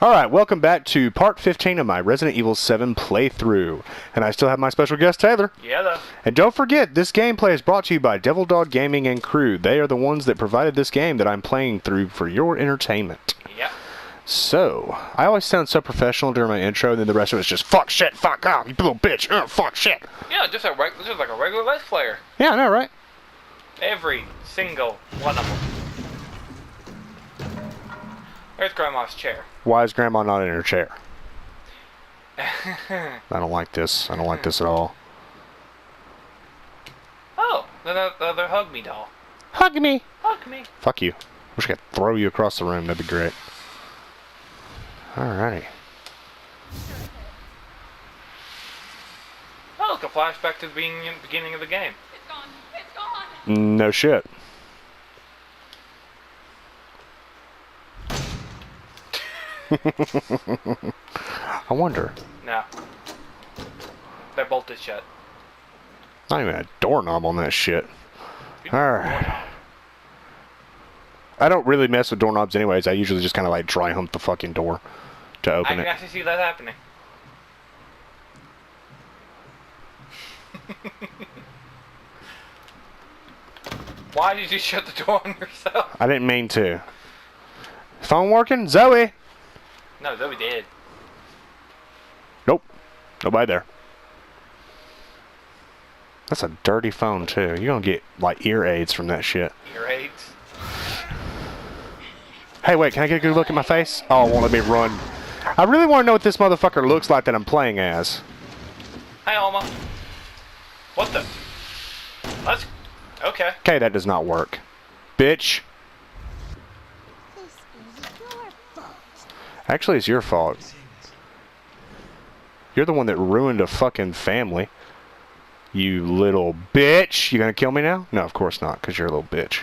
Alright, welcome back to part 15 of my Resident Evil 7 playthrough. And I still have my special guest, Taylor. Yeah, though. And don't forget, this gameplay is brought to you by DevilDo99 Gaming and crew. They are the ones that provided this game that I'm playing through for your entertainment. Yep. So, I always sound so professional during my intro, and then the rest of it's just, fuck shit, fuck off, you little bitch, fuck shit. Yeah, just like a regular Let's Player. Yeah, I know, right? Every single one of them. There's Grandma's chair. Why is Grandma not in her chair? I don't like this. I don't like this at all. Oh, the other Hug Me doll. Hug me! Hug me. Fuck you. Wish I could throw you across the room. That'd be great. Alrighty. Oh, look, a flashback to the beginning of the game. It's gone. It's gone. No shit. I wonder. No. They're bolted shut. Not even a doorknob on that shit. Alright. I don't really mess with doorknobs anyways. I usually just kind of like dry hump the fucking door to I open can it. actually see that happening. Why did you shut the door on yourself? I didn't mean to. Phone working? Zoe? No, Zoe did. Nope. Nobody there. That's a dirty phone too. You're gonna get like ear aids from that shit. Ear aids. Hey, wait, can I get a good look at my face? Oh, it won't let me run. I really want to know what this motherfucker looks like that I'm playing as. Hi, Alma. What the? That's... Okay. Okay, that does not work. Bitch. This is your fault. Actually, it's your fault. You're the one that ruined a fucking family. You little bitch. You gonna kill me now? No, of course not, because you're a little bitch.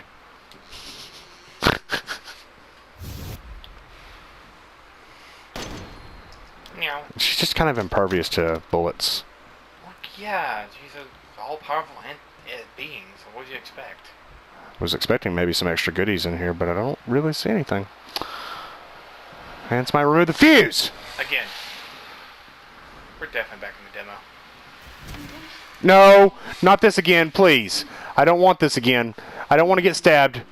Meow. She's just kind of impervious to bullets. Well, yeah, she's an all-powerful being, so what do you expect? Was expecting maybe some extra goodies in here, but I don't really see anything. Hence my remove the fuse! Again. We're definitely back in the demo. No, not this again, please. I don't want this again. I don't want to get stabbed.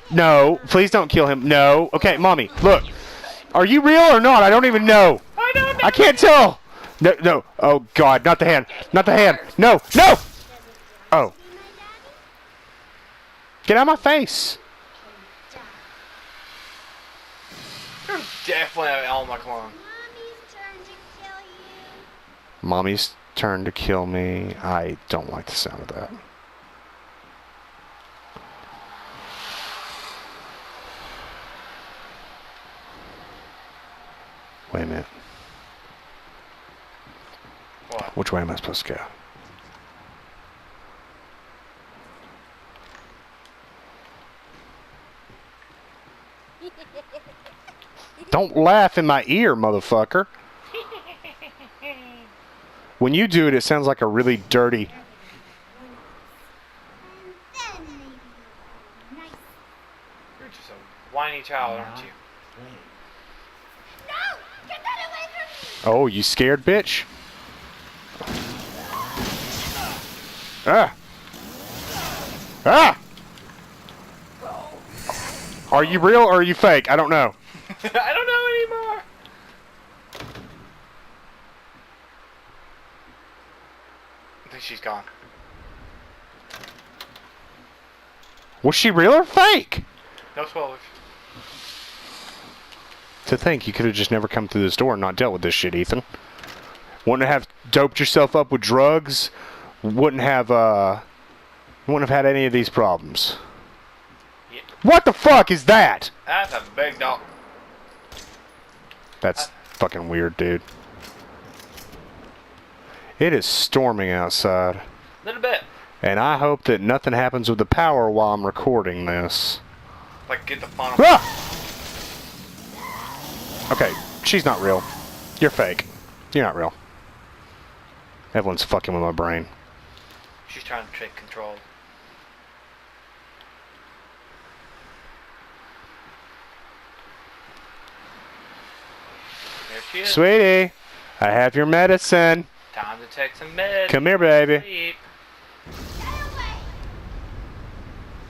No, please don't kill him. No. Okay, Mommy, look. Are you real or not? I don't even know. I don't know. I can't tell. No, no. Oh, God, not the hand. Not the hand. No, no! Oh. Get out of my face. You're definitely an Alma clone. Mommy's turn to kill you. Mommy's turn to kill me. I don't like the sound of that. Wait a minute. What? Which way am I supposed to go? Don't laugh in my ear, motherfucker. When you do it, it sounds like a really dirty... And then maybe nice. You're just a whiny child, aren't you? No! Get that away from me! Oh, you scared, bitch? Ah! Ah! Are you real or are you fake? I don't know. I don't know anymore. I think she's gone. Was she real or fake? No spoilers. To think you could have just never come through this door and not dealt with this shit, Ethan. Wouldn't have doped yourself up with drugs. Wouldn't have had any of these problems. Yeah. What the fuck is that? That's a big dog. That's fucking weird, dude. It is storming outside. Little bit. And I hope that nothing happens with the power while I'm recording this. Like, get the funnel. Ah! Okay, she's not real. You're fake. You're not real. Everyone's fucking with my brain. She's trying to take control. she is. Sweetie, I have your medicine. Time to take some meds. Come here, baby. Sleep.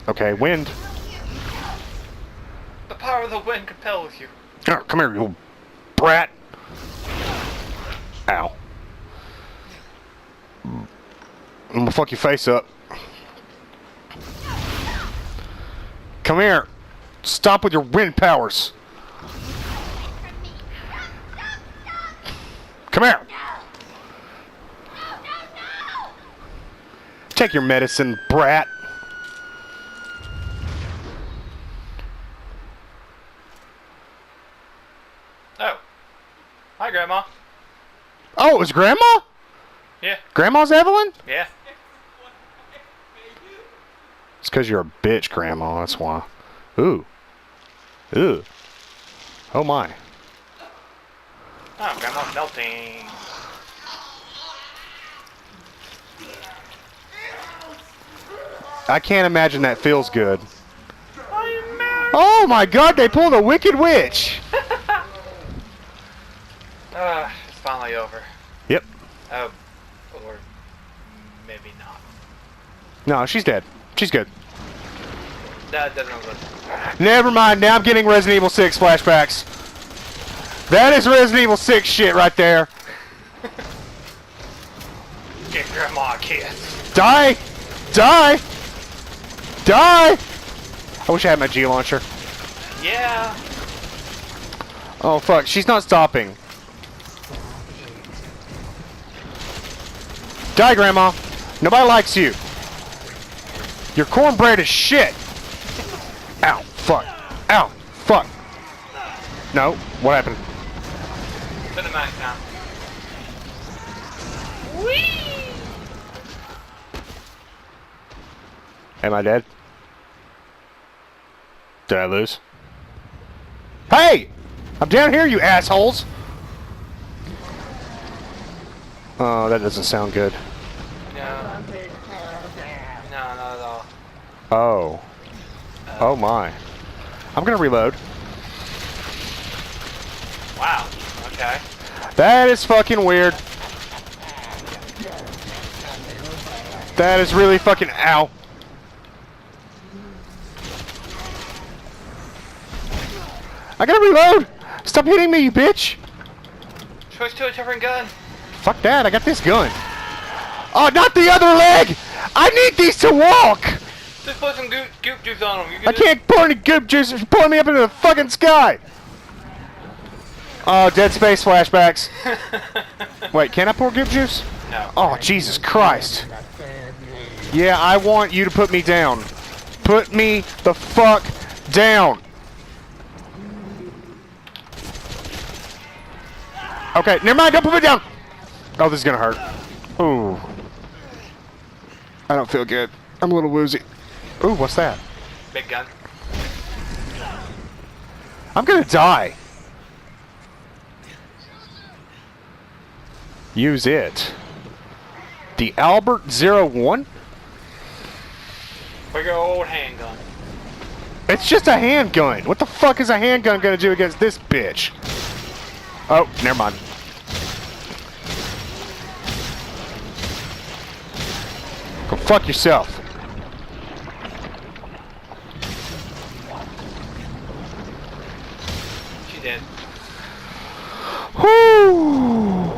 Okay, wind. The power of the wind compels you. Oh, come here, you little brat. Ow. I'm gonna fuck your face up. Come here. Stop with your wind powers. Come here. Take your medicine, brat. Oh. Hi, Grandma. Oh, it was Grandma? Yeah. Grandma's Eveline? Yeah. It's because you're a bitch, Grandma. That's why. Ooh. Ooh. Oh, my. Oh, Grandma's melting. I can't imagine that feels good. Oh, my God. They pulled a Wicked Witch. It's finally over. Yep. Oh. Or maybe not. No, she's dead. She's good. That doesn't look. Never mind. Now I'm getting Resident Evil 6 flashbacks. That is Resident Evil 6 shit right there. Give Grandma a kiss. Die! Die! Die! I wish I had my G launcher. Yeah. Oh fuck, she's not stopping. Die, Grandma. Nobody likes you. Your cornbread is shit. Ow, fuck. Ow, fuck. No, what happened? Cinematic now. Am I dead? Did I lose? Hey! I'm down here, you assholes! Oh, that doesn't sound good. No. No, not at all. Oh. Oh my. I'm gonna reload. Wow. Okay. That is fucking weird. That is really fucking... Ow. I gotta reload! Stop hitting me, you bitch! Switch to a different gun. Fuck that, I got this gun. Oh, not the other leg! I need these to walk! Just put some goop juice on them. I can't pour any goop juice, it's pulling me up into the fucking sky! Oh, Dead Space flashbacks. Wait, can I pour goop juice? No. Oh, Jesus Christ. Yeah, I want you to put me down. Put me the fuck down. Okay, never mind, don't put me down. Oh, this is gonna hurt. Ooh. I don't feel good. I'm a little woozy. Ooh, what's that? Big gun. I'm gonna die. Use it. The Albert 01? Big old handgun. It's just a handgun. What the fuck is a handgun gonna do against this bitch? Oh, never mind. Go fuck yourself. She did. Whoo!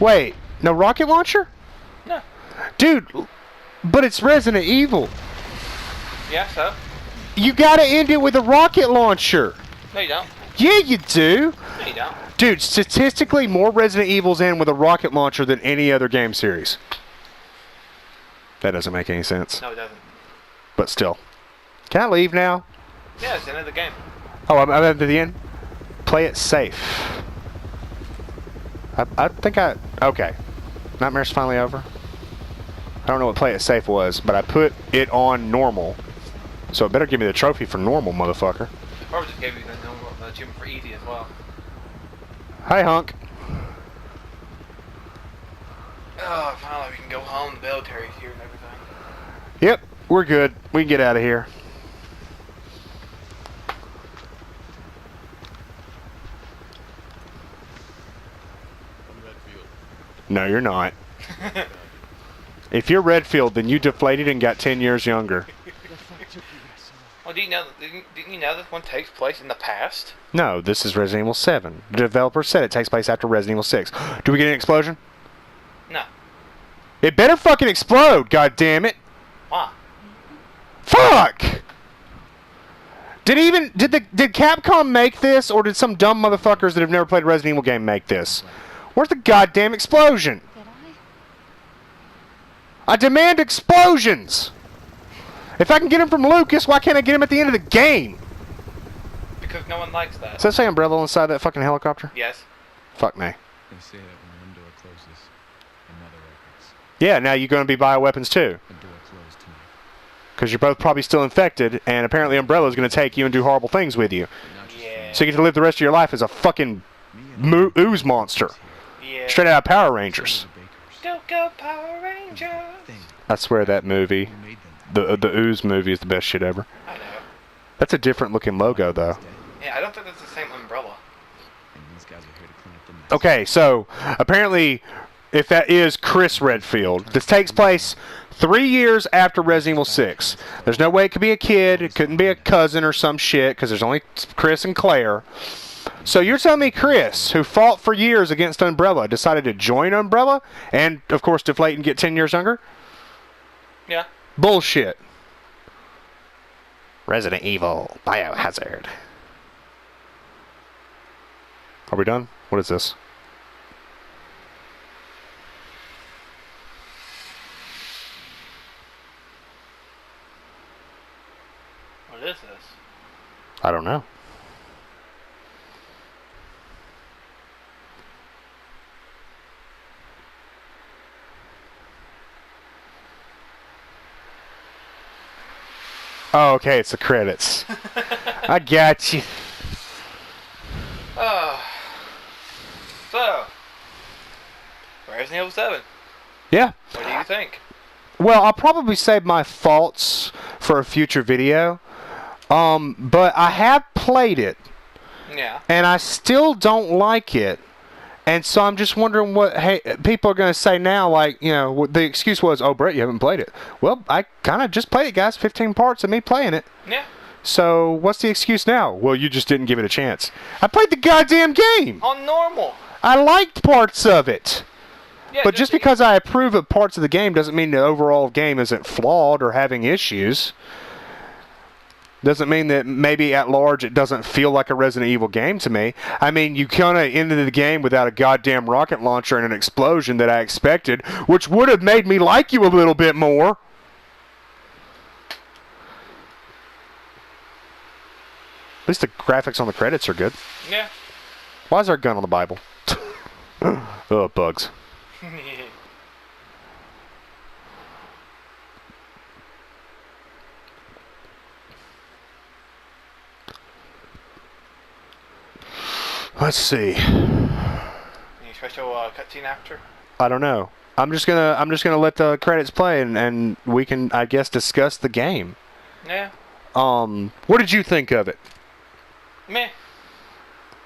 Wait, no rocket launcher? No. Dude, but it's Resident Evil. Yeah, so? You gotta end it with a rocket launcher. No, you don't. Yeah, you do. No, you don't. Dude, statistically, more Resident Evils end with a rocket launcher than any other game series. That doesn't make any sense. No, it doesn't. But still. Can I leave now? Yeah, it's the end of the game. Oh, I'm at the end? Play it safe. I think I... Okay. Nightmare's finally over. I don't know what play it safe was, but I put it on normal. So it better give me the trophy for normal, motherfucker. Probably just gave you the normal achievement for easy as well. Hi, hunk. Oh, finally we can go home. The military's here and everything. Yep, we're good. We can get out of here. No, you're not. If you're Redfield, then you deflated and got 10 years younger. Well, didn't you know this one takes place in the past? No, this is Resident Evil 7. The developer said it takes place after Resident Evil 6. Do we get an explosion? No. It better fucking explode, god damn it. Why? Fuck! Did Capcom make this, or did some dumb motherfuckers that have never played a Resident Evil game make this? Where's the goddamn explosion? I demand explosions! If I can get them from Lucas, why can't I get them at the end of the game? Because no one likes that. Does that say Umbrella inside that fucking helicopter? Yes. Fuck me. They say that when one door closes, another opens. Yeah, now you're going to be bioweapons too. A door closed to me. Because you're both probably still infected, and apparently Umbrella's going to take you and do horrible things with you. Not just Yeah. So you get to live the rest of your life as a fucking ooze monster. Yeah. Straight out of Power Rangers. Go Power Ranger. I swear that movie, the Ooze movie, is the best shit ever. I know. That's a different looking logo, though. Yeah, I don't think that's the same umbrella. And these guys are here to clean up the mess. Okay, so apparently, if that is Chris Redfield, this takes place 3 years after Resident Evil 6. There's no way it could be a kid. It couldn't be a cousin or some shit, because there's only Chris and Claire. So you're telling me Chris, who fought for years against Umbrella, decided to join Umbrella and, of course, deflate and get 10 years younger? Yeah. Bullshit. Resident Evil Biohazard. Are we done? What is this? What is this? I don't know. Oh, okay, it's the credits. I got you. So, Resident Evil 7. Yeah. What do you think? Well, I'll probably save my thoughts for a future video. But I have played it, Yeah. and I still don't like it. And so I'm just wondering what people are going to say now. Like, you know, the excuse was, oh, Brett, you haven't played it. Well, I kind of just played it, guys. 15 parts of me playing it. Yeah. So what's the excuse now? Well, you just didn't give it a chance. I played the goddamn game. On normal. I liked parts of it. Yeah, But just because I approve of parts of the game doesn't mean the overall game isn't flawed or having issues. Doesn't mean that maybe at large it doesn't feel like a Resident Evil game to me. I mean, you kind of ended the game without a goddamn rocket launcher and an explosion that I expected, which would have made me like you a little bit more. At least the graphics on the credits are good. Yeah. Why is there a gun on the Bible? Oh, bugs. Let's see. Any special cutscene after? I don't know. I'm just gonna let the credits play and we can, I guess, discuss the game. Yeah. What did you think of it? Meh.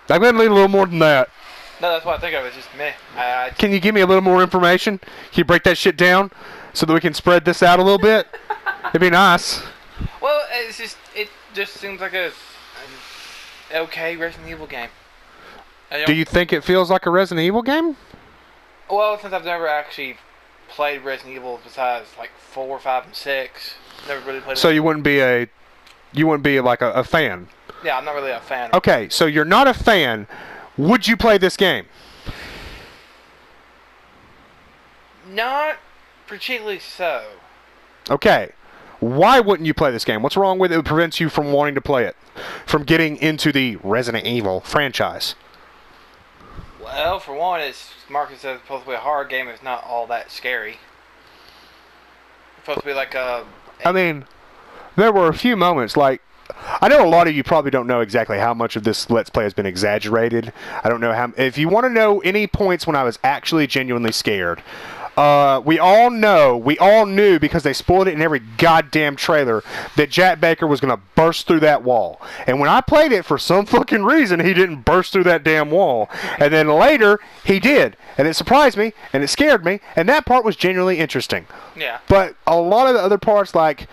I'm gonna need a little more than that. No, that's what I think of. It's just meh. Can you give me a little more information? Can you break that shit down so that we can spread this out a little bit? It'd be nice. Well, it just seems like an okay Resident Evil game. Do you think it feels like a Resident Evil game? Well, since I've never actually played Resident Evil besides like 4, 5, and 6, never really played. So you wouldn't be like a fan. Yeah, I'm not really a fan. Okay, so you're not a fan. Would you play this game? Not particularly so. Okay. Why wouldn't you play this game? What's wrong with it that prevents you from wanting to play it? From getting into the Resident Evil franchise? Well, for one, it's marketed as supposed to be a horror game. It's not all that scary. It's supposed to be like a... I mean, there were a few moments, like, I know a lot of you probably don't know exactly how much of this Let's Play has been exaggerated. I don't know how... If you want to know any points when I was actually genuinely scared, we all knew because they spoiled it in every goddamn trailer that Jack Baker was going to burst through that wall. And when I played it, for some fucking reason, he didn't burst through that damn wall. And then later, he did. And it surprised me, and it scared me, and that part was genuinely interesting. Yeah. But a lot of the other parts, like,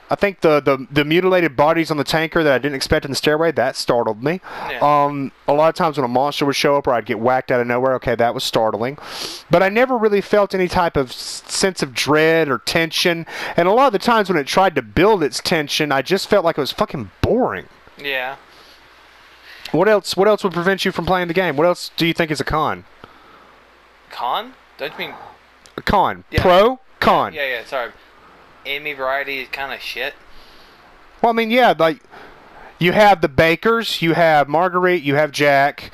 I think the mutilated bodies on the tanker that I didn't expect in the stairway, that startled me. Yeah. A lot of times when a monster would show up or I'd get whacked out of nowhere, okay, that was startling. But I never really felt any type of sense of dread or tension. And a lot of the times when it tried to build its tension, I just felt like it was fucking boring. Yeah. What else would prevent you from playing the game? What else do you think is a con? Con? Don't you mean... A con. Yeah. Pro? Con. Yeah, sorry. Enemy variety is kind of shit. Well, I mean, yeah, like, you have the Bakers, you have Marguerite, you have Jack,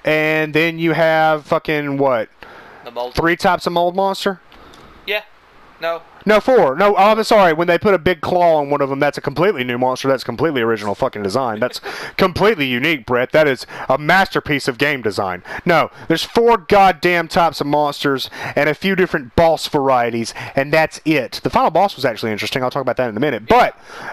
and then you have fucking, what? The mold. 3 types of mold monster? Yeah. No. No, 4. No, I'm sorry. When they put a big claw on one of them, that's a completely new monster. That's completely original fucking design. That's completely unique, Brett. That is a masterpiece of game design. No, there's 4 goddamn types of monsters and a few different boss varieties, and that's it. The final boss was actually interesting. I'll talk about that in a minute. Yeah.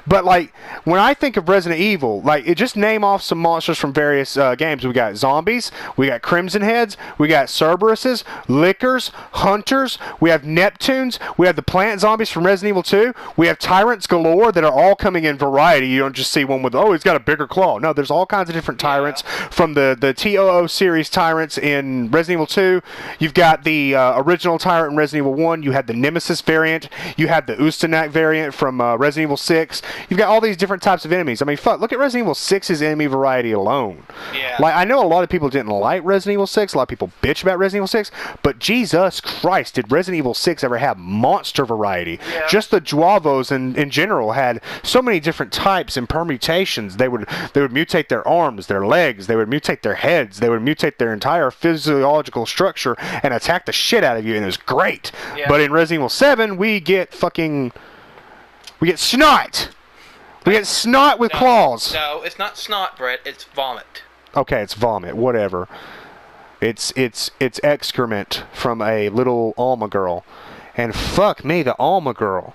But like, when I think of Resident Evil, like, it just name off some monsters from various games. We got zombies, we got Crimson Heads, we got Cerberuses, Lickers, Hunters, we have Neptunes, we have the plant zombies from Resident Evil 2. We have tyrants galore that are all coming in variety. You don't just see one with, oh, he's got a bigger claw. No, there's all kinds of different tyrants from the TOO series tyrants in Resident Evil 2. You've got the original tyrant in Resident Evil 1. You had the Nemesis variant. You had the Ustanak variant from Resident Evil 6. You've got all these different types of enemies. I mean, fuck, look at Resident Evil 6's enemy variety alone. Yeah. Like, I know a lot of people didn't like Resident Evil 6. A lot of people bitch about Resident Evil 6. But Jesus Christ, did Resident Evil 6 ever have monster variety? Yeah. Just the Juavos in general had so many different types and permutations. They would mutate their arms, their legs, they would mutate their heads, they would mutate their entire physiological structure and attack the shit out of you, and it was great. Yeah. But in Resident Evil 7, we get snot. We get snot with claws. No, it's not snot, Brett. It's vomit. Okay, it's vomit, whatever. It's excrement from a little Alma girl. And fuck me, the Alma girl.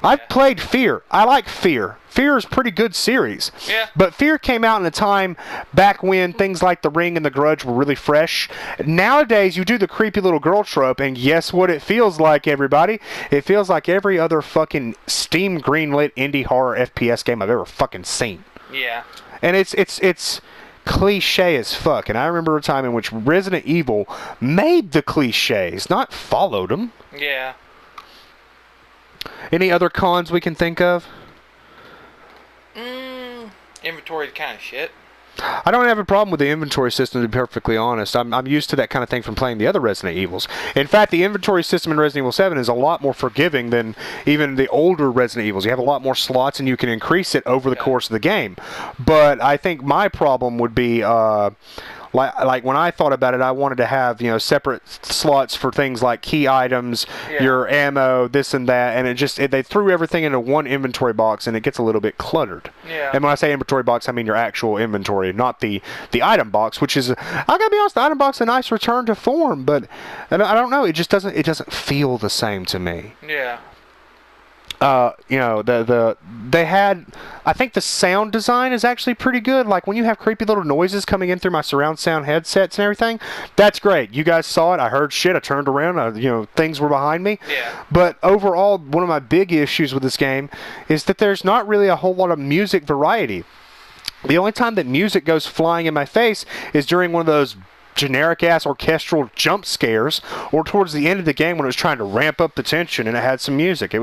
I've played Fear. I like Fear. Fear is a pretty good series. Yeah. But Fear came out in a time back when things like The Ring and The Grudge were really fresh. Nowadays, you do the creepy little girl trope, and guess what it feels like, everybody? It feels like every other fucking Steam greenlit indie horror FPS game I've ever fucking seen. Yeah. And it's cliche as fuck. And I remember a time in which Resident Evil made the cliches, not followed them. Yeah. Any other cons we can think of? Inventory is kind of shit. I don't have a problem with the inventory system, to be perfectly honest. I'm used to that kind of thing from playing the other Resident Evils. In fact, the inventory system in Resident Evil 7 is a lot more forgiving than even the older Resident Evils. You have a lot more slots, and you can increase it over the course of the game. But I think my problem would be... Like when I thought about it, I wanted to have, separate slots for things like key items, your ammo, this and that, and they threw everything into one inventory box, and it gets a little bit cluttered. Yeah. And when I say inventory box, I mean your actual inventory, not the item box, which is, I gotta be honest, the item box is a nice return to form, but I don't know, it doesn't feel the same to me. Yeah. They had, I think the sound design is actually pretty good. Like when you have creepy little noises coming in through my surround sound headsets and everything, that's great. You guys saw it. I heard shit. I turned around. Things were behind me. Yeah. But overall, one of my big issues with this game is that there's not really a whole lot of music variety. The only time that music goes flying in my face is during one of those generic-ass orchestral jump scares, or towards the end of the game when it was trying to ramp up the tension and it had some music.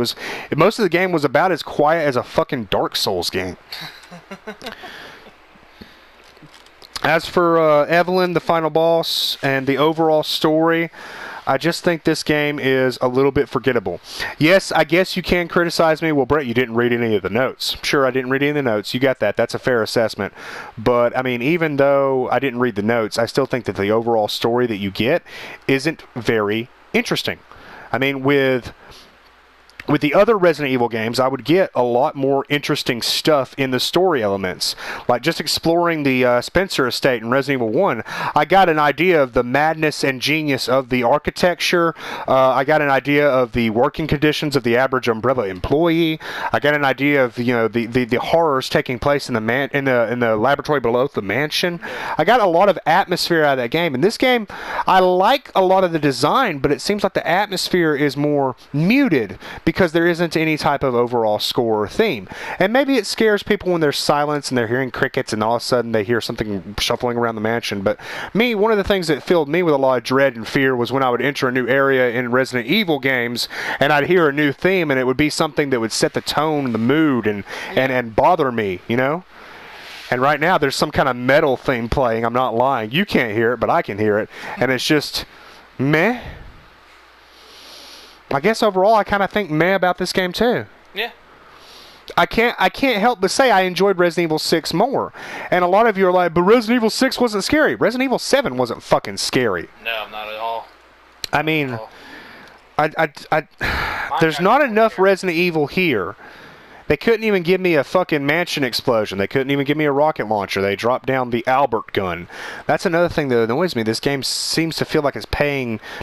Most of the game was about as quiet as a fucking Dark Souls game. As for Eveline, the final boss, and the overall story, I just think this game is a little bit forgettable. Yes, I guess you can criticize me. Well, Brett, you didn't read any of the notes. Sure, I didn't read any of the notes. You got that. That's a fair assessment. But, I mean, even though I didn't read the notes, I still think that the overall story that you get isn't very interesting. I mean, with with the other Resident Evil games, I would get a lot more interesting stuff in the story elements. Like just exploring the Spencer estate in Resident Evil 1, I got an idea of the madness and genius of the architecture. I got an idea of the working conditions of the average Umbrella employee. I got an idea of the horrors taking place in the laboratory below the mansion. I got a lot of atmosphere out of that game. In this game, I like a lot of the design, but it seems like the atmosphere is more muted because there isn't any type of overall score or theme. And maybe it scares people when there's silence and they're hearing crickets and all of a sudden they hear something shuffling around the mansion. But me, one of the things that filled me with a lot of dread and fear was when I would enter a new area in Resident Evil games and I'd hear a new theme and it would be something that would set the tone, the mood, and bother me, you know? And right now there's some kind of metal theme playing. I'm not lying. You can't hear it, but I can hear it. And it's just meh. I guess overall I kind of think meh about this game too. Yeah. I can't help but say I enjoyed Resident Evil 6 more. And a lot of you are like, but Resident Evil 6 wasn't scary. Resident Evil 7 wasn't fucking scary. No, not at all. I mean, there's not enough Resident Evil here. They couldn't even give me a fucking mansion explosion. They couldn't even give me a rocket launcher. They dropped down the Albert gun. That's another thing that annoys me. This game seems to feel like it's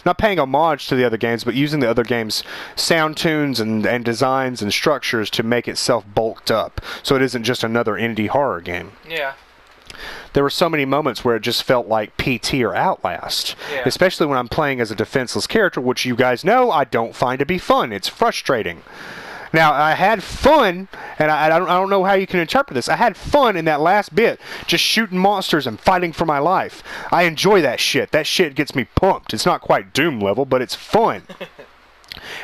not paying homage to the other games, but using the other games' sound tunes and designs and structures to make itself bulked up. So it isn't just another indie horror game. Yeah. There were so many moments where it just felt like PT or Outlast. Yeah. Especially when I'm playing as a defenseless character, which you guys know I don't find to be fun. It's frustrating. Now, I had fun, and I don't know how you can interpret this. I had fun in that last bit, just shooting monsters and fighting for my life. I enjoy that shit. That shit gets me pumped. It's not quite Doom level, but it's fun.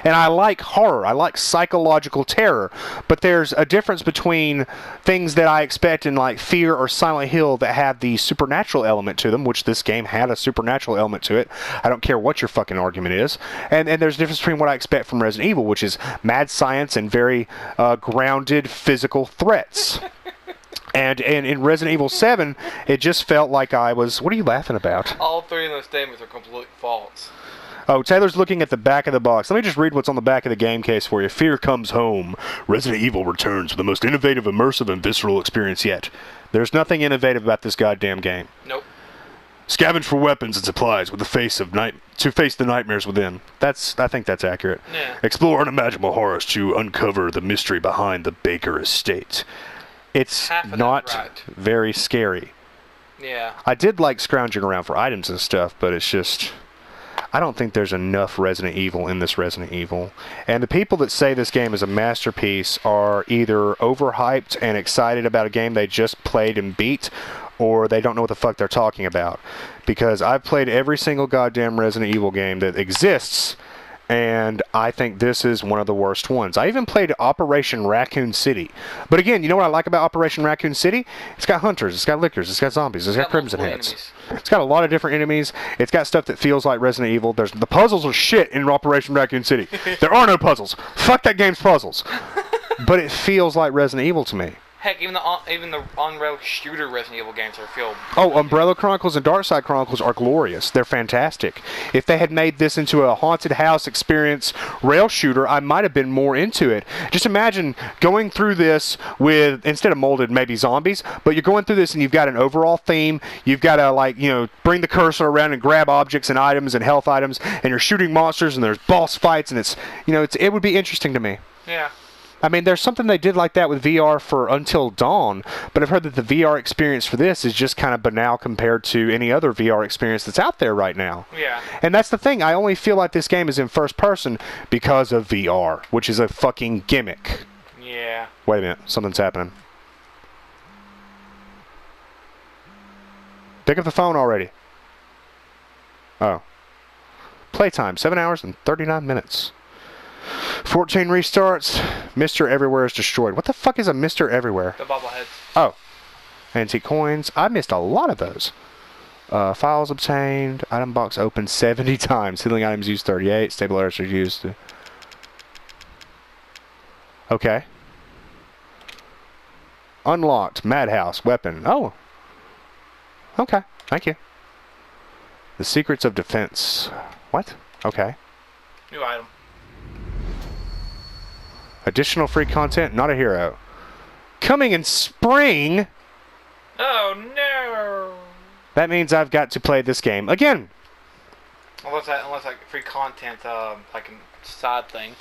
And I like horror. I like psychological terror. But there's a difference between things that I expect in like Fear or Silent Hill that have the supernatural element to them, which this game had a supernatural element to it. I don't care what your fucking argument is. And there's a difference between what I expect from Resident Evil, which is mad science and very grounded physical threats. And in Resident Evil 7, it just felt like I was... What are you laughing about? All three of those statements are complete false. Oh, Taylor's looking at the back of the box. Let me just read what's on the back of the game case for you. Fear comes home. Resident Evil returns with the most innovative, immersive, and visceral experience yet. There's nothing innovative about this goddamn game. Nope. Scavenge for weapons and supplies with the face to face the nightmares within. I think that's accurate. Yeah. Explore unimaginable horrors to uncover the mystery behind the Baker estate. It's Half of not that's right. very scary. Yeah. I did like scrounging around for items and stuff, but it's just... I don't think there's enough Resident Evil in this Resident Evil. And the people that say this game is a masterpiece are either overhyped and excited about a game they just played and beat, or they don't know what the fuck they're talking about. Because I've played every single goddamn Resident Evil game that exists, and I think this is one of the worst ones. I even played Operation Raccoon City. But again, you know what I like about Operation Raccoon City? It's got hunters, it's got lickers, it's got zombies, it's got crimson heads. Enemies. It's got a lot of different enemies. It's got stuff that feels like Resident Evil. The puzzles are shit in Operation Raccoon City. There are no puzzles. Fuck that game's puzzles. But it feels like Resident Evil to me. Heck, even the on-rail shooter Resident Evil games feel... Oh, Umbrella Chronicles and Darkside Chronicles are glorious. They're fantastic. If they had made this into a haunted house experience rail shooter, I might have been more into it. Just imagine going through this with, instead of molded, maybe zombies, but you're going through this and you've got an overall theme. You've got to, bring the cursor around and grab objects and items and health items, and you're shooting monsters and there's boss fights, and it would be interesting to me. Yeah. I mean, there's something they did like that with VR for Until Dawn, but I've heard that the VR experience for this is just kind of banal compared to any other VR experience that's out there right now. Yeah. And that's the thing. I only feel like this game is in first person because of VR, which is a fucking gimmick. Yeah. Wait a minute. Something's happening. Pick up the phone already. Oh. Playtime, 7 hours and 39 minutes. 14 restarts. Mr. Everywhere is destroyed. What the fuck is a Mr. Everywhere? The bobbleheads. Oh. Antique coins. I missed a lot of those. Files obtained. Item box opened 70 times. Healing items used 38. Stable errors are used. Okay. Unlocked. Madhouse. Weapon. Oh. Okay. Thank you. The secrets of defense. What? Okay. New item. Additional free content, not a hero. Coming in spring? Oh no! That means I've got to play this game again. Unless like free content, like a side thing.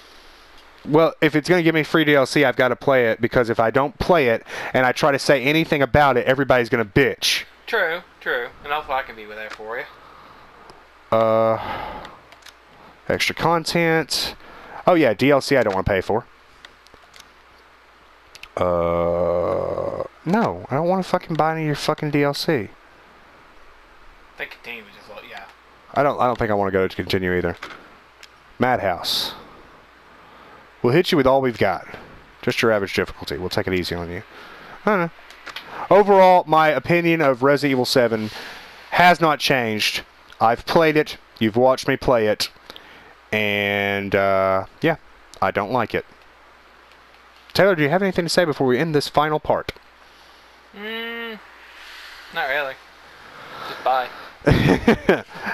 Well, if it's going to give me free DLC, I've got to play it, because if I don't play it and I try to say anything about it, everybody's going to bitch. True, true. And hopefully I can be there for you. Extra content. Oh yeah, DLC I don't want to pay for. No, I don't want to fucking buy any of your fucking DLC. I think continue was just yeah. I don't think I want to go to continue either. Madhouse. We'll hit you with all we've got. Just your average difficulty. We'll take it easy on you. I don't know. Overall, my opinion of Resident Evil 7 has not changed. I've played it. You've watched me play it. And, yeah, I don't like it. Taylor, do you have anything to say before we end this final part? Not really. Just bye.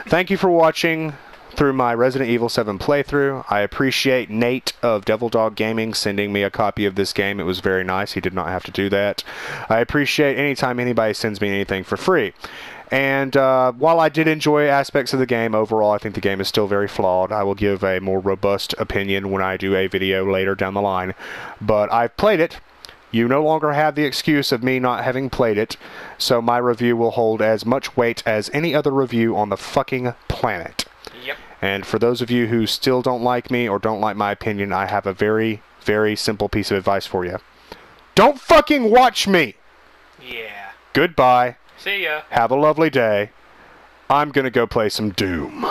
Thank you for watching through my Resident Evil 7 playthrough. I appreciate Nate of DevilDo99 Gaming sending me a copy of this game. It was very nice. He did not have to do that. I appreciate anytime anybody sends me anything for free. And while I did enjoy aspects of the game, overall I think the game is still very flawed. I will give a more robust opinion when I do a video later down the line. But I've played it. You no longer have the excuse of me not having played it, so my review will hold as much weight as any other review on the fucking planet. Yep. And for those of you who still don't like me or don't like my opinion, I have a very, very simple piece of advice for you. Don't fucking watch me! Yeah. Goodbye. See ya. Have a lovely day. I'm gonna go play some Doom.